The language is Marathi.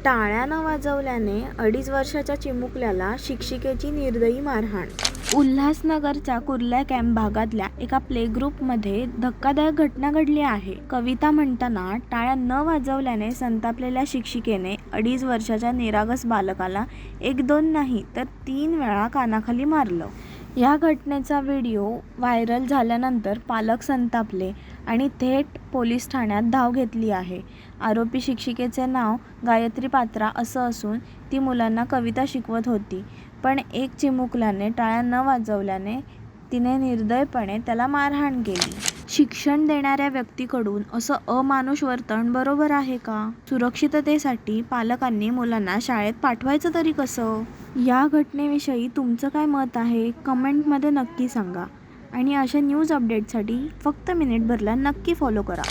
टाळ्या न वाजवल्याने 2.5 वर्षाच्या चिमुकल्याला शिक्षिकेची निर्दयी मारहाण. उल्हासनगरच्या कुर्ला कॅम्प भागातल्या एका प्ले ग्रुपमध्ये धक्कादायक घटना घडली आहे. कविता म्हणताना टाळ्या न वाजवल्याने संतापलेल्या शिक्षिकेने 2.5 वर्षाच्या निरागस बालकाला 1-2 नाही तर 3 वेळा कानाखाली मारलं. या घटनेचा व्हिडिओ व्हायरल झाल्यानंतर पालक संतापले आणि थेट पोलीस ठाण्यात धाव घेतली आहे. आरोपी शिक्षिकेचे नाव गायत्री पात्रा असं असून ती मुलांना कविता शिकवत होती. पण एक चिमुकल्याने टाळ्या न वाजवल्याने तिने निर्दयपणे त्याला मारहाण केली. शिक्षण देणाऱ्या व्यक्तीकडून असं अमानुष वर्तन बरोबर आहे का? सुरक्षिततेसाठी पालकांनी मुलांना शाळेत पाठवायचं तरी कसं? या घटनेविषयी तुमचं काय मत आहे? कमेंटमध्ये नक्की सांगा. आणि अशा न्यूज अपडेटसाठी फक्त मिनिटभरला नक्की फॉलो करा.